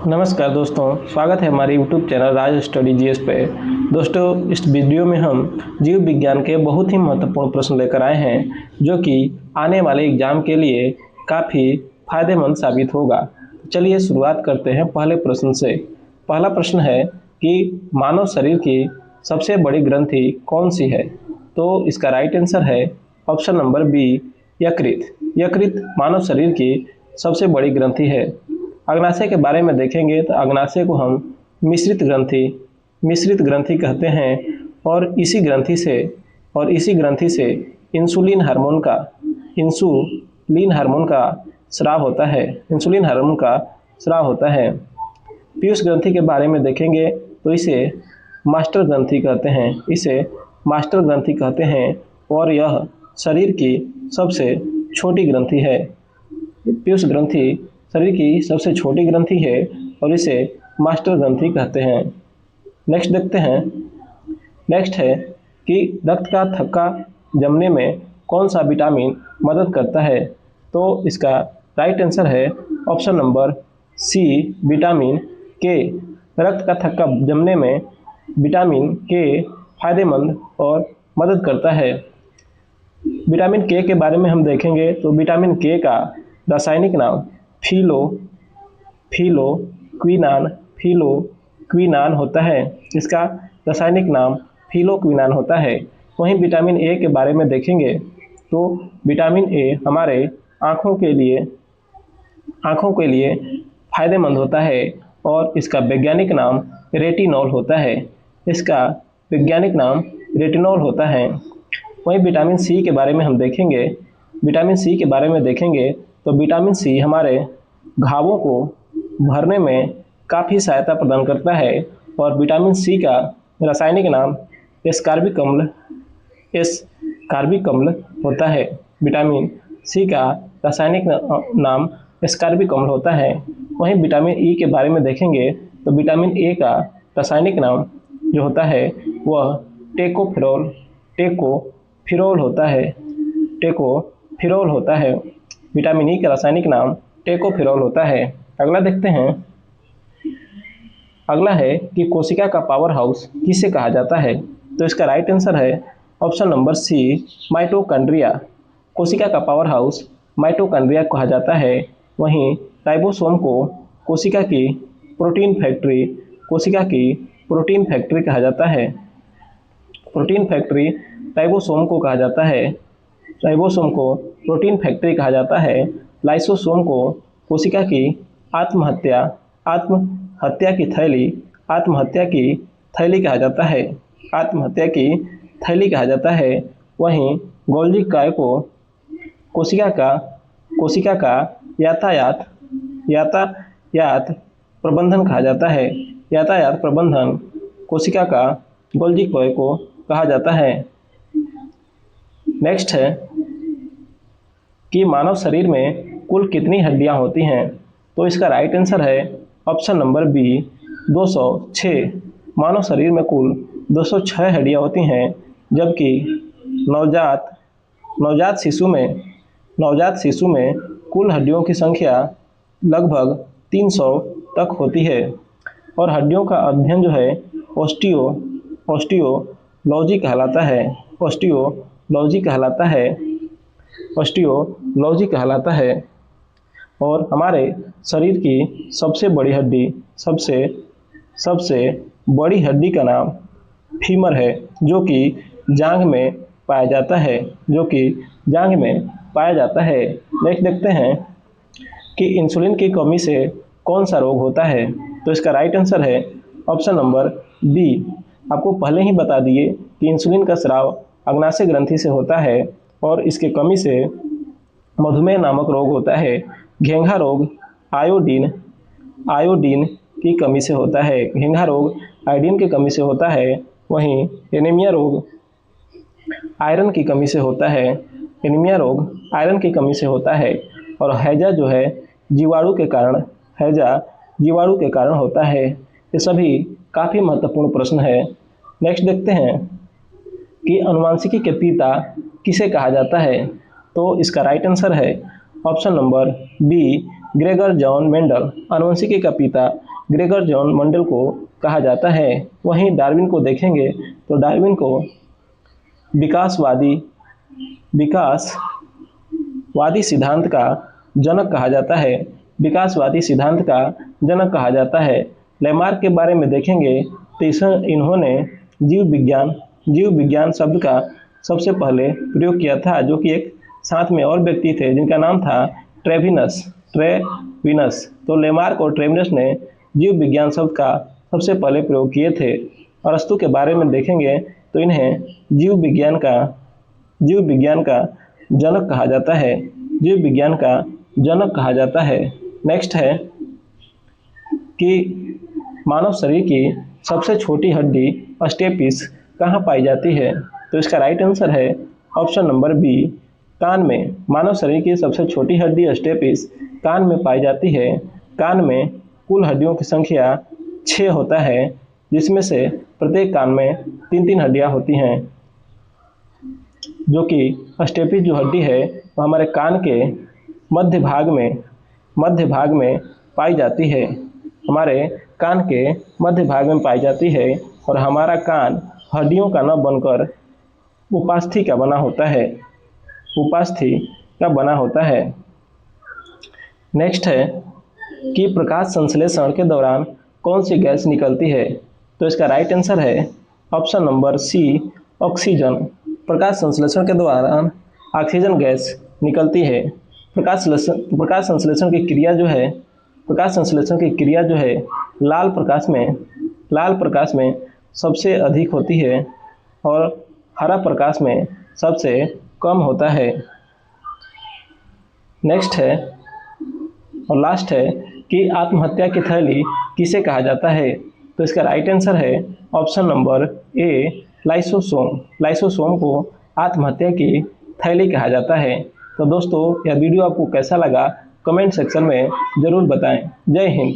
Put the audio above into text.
नमस्कार दोस्तों, स्वागत है हमारे YouTube चैनल राज स्टडी जीएस पे। दोस्तों, इस वीडियो में हम जीव विज्ञान के बहुत ही महत्वपूर्ण प्रश्न लेकर आए हैं जो कि आने वाले एग्जाम के लिए काफ़ी फायदेमंद साबित होगा। चलिए शुरुआत करते हैं पहले प्रश्न से। पहला प्रश्न है कि मानव शरीर की सबसे बड़ी ग्रंथि कौन सी है? तो इसका राइट आंसर है ऑप्शन नंबर बी, यकृत। यकृत मानव शरीर की सबसे बड़ी ग्रंथि है। अग्नाशय के बारे में देखेंगे तो अग्नाशय को हम मिश्रित ग्रंथि कहते हैं और इसी ग्रंथि से इंसुलिन हार्मोन का स्राव होता है। पीयूष ग्रंथि के बारे में देखेंगे तो इसे मास्टर ग्रंथि कहते हैं और यह शरीर की सबसे छोटी ग्रंथि है। पीयूष ग्रंथि शरीर की सबसे छोटी ग्रंथि है और इसे मास्टर ग्रंथि कहते हैं। नेक्स्ट है कि रक्त का थक्का जमने में कौन सा विटामिन मदद करता है? तो इसका राइट आंसर है ऑप्शन नंबर सी, विटामिन के। रक्त का थक्का जमने में विटामिन के फायदेमंद और मदद करता है। विटामिन के बारे में हम देखेंगे तो विटामिन के का रासायनिक नाम फिलोक्विनान होता है। इसका रासायनिक नाम फिलोक्विनान होता है। वहीं विटामिन ए के बारे में देखेंगे तो विटामिन ए हमारे आँखों के लिए फायदेमंद होता है और इसका वैज्ञानिक नाम रेटिनॉल होता है। वहीं विटामिन सी के बारे में हम देखेंगे तो विटामिन सी हमारे घावों को भरने में काफ़ी सहायता प्रदान करता है और विटामिन सी का रासायनिक नाम एस्कॉर्बिक अम्ल होता है। विटामिन सी का रासायनिक नाम एस्कॉर्बिक अम्ल होता है। वहीं विटामिन ई के बारे में देखेंगे तो विटामिन ए का रासायनिक नाम जो होता है वह टेकोफिरोल होता है। विटामिन ई का रासायनिक नाम टेकोफिरोल होता है। अगला है कि कोशिका का पावर हाउस किसे कहा जाता है? तो इसका राइट आंसर है ऑप्शन नंबर सी, माइटोकॉन्ड्रिया। कोशिका का पावर हाउस माइटोकॉन्ड्रिया कहा जाता है। वहीं राइबोसोम को कोशिका की प्रोटीन फैक्ट्री कहा जाता है। प्रोटीन फैक्ट्री राइबोसोम को प्रोटीन फैक्ट्री कहा जाता है। लाइसोसोम को कोशिका की आत्महत्या की थैली कहा जाता है। वहीं गोल्गी काय को कोशिका का यातायात प्रबंधन कहा जाता है। यातायात प्रबंधन कोशिका का गोल्गी काय को कहा जाता है। नेक्स्ट है कि मानव शरीर में कुल कितनी हड्डियां होती हैं? तो इसका राइट आंसर है ऑप्शन नंबर बी, 206। मानव शरीर में कुल 206 हड्डियां होती हैं, जबकि नवजात शिशु में कुल हड्डियों की संख्या लगभग 300 तक होती है। और हड्डियों का अध्ययन जो है ऑस्टियोलॉजी कहलाता है। और हमारे शरीर की सबसे बड़ी हड्डी का नाम फीमर है, जो कि जांघ में पाया जाता है। नेक्स्ट देखते हैं कि इंसुलिन की कमी से कौन सा रोग होता है? तो इसका राइट आंसर है ऑप्शन नंबर बी। आपको पहले ही बता दिए कि इंसुलिन का स्राव अग्नाशय ग्रंथि से होता है और इसके कमी से मधुमेह नामक रोग होता है। घेंघा रोग आयोडीन की कमी से होता है। घेंघा रोग आयोडीन की कमी से होता है। वहीं एनीमिया रोग आयरन की कमी से होता है। और हैजा जो है जीवाणु के कारण होता है। ये सभी काफ़ी महत्वपूर्ण प्रश्न है। नेक्स्ट देखते हैं कि अनुवांशिकी के पिता किसे कहा जाता है? तो इसका राइट आंसर है option number B, Gregor John Mendel, आनुवंशिकी का पिता ग्रेगर जॉन मेंडल को कहा जाता है। वहीं डार्विन को देखेंगे तो डार्विन को विकासवादी सिद्धांत का जनक कहा जाता है। विकासवादी सिद्धांत का जनक कहा जाता है। लेमार्क के बारे में देखेंगे तो इन्होंने जीव विज्ञान शब्द का सबसे पहले प्रयोग किया था, जो कि एक साथ में और व्यक्ति थे जिनका नाम था ट्रेविनस। तो लेमार्क और ट्रेविनस ने जीव विज्ञान शब्द का सबसे पहले प्रयोग किए थे। अरस्तु के बारे में देखेंगे तो इन्हें जीव विज्ञान का जनक कहा जाता है। जीव विज्ञान का जनक कहा जाता है। नेक्स्ट है कि मानव शरीर की सबसे छोटी हड्डी स्टेपिस कहाँ पाई जाती है? तो इसका राइट आंसर है ऑप्शन नंबर बी, कान में। मानव शरीर की सबसे छोटी हड्डी स्टेपिस कान में पाई जाती है। कान में कुल हड्डियों की संख्या 6 होता है, जिसमें से प्रत्येक कान में 3-3 हड्डियां होती हैं, जो कि स्टेपिस जो हड्डी है वह हमारे कान के मध्य भाग में पाई जाती है। हमारे कान के मध्य भाग में पाई जाती है और हमारा कान हड्डियों का न बनकर उपास्थि का बना होता है। नेक्स्ट है कि प्रकाश संश्लेषण के दौरान कौन सी गैस निकलती है? तो इसका राइट आंसर है ऑप्शन नंबर सी, ऑक्सीजन। प्रकाश संश्लेषण के दौरान ऑक्सीजन गैस निकलती है। प्रकाश संश्लेषण की क्रिया जो है लाल प्रकाश में सबसे अधिक होती है और हरा प्रकाश में सबसे कम होता है। नेक्स्ट है और लास्ट है कि आत्महत्या की थैली किसे कहा जाता है? तो इसका राइट आंसर है ऑप्शन नंबर ए, लाइसोसोम को आत्महत्या की थैली कहा जाता है। तो दोस्तों, यह वीडियो आपको कैसा लगा कमेंट सेक्शन में ज़रूर बताएं। जय हिंद।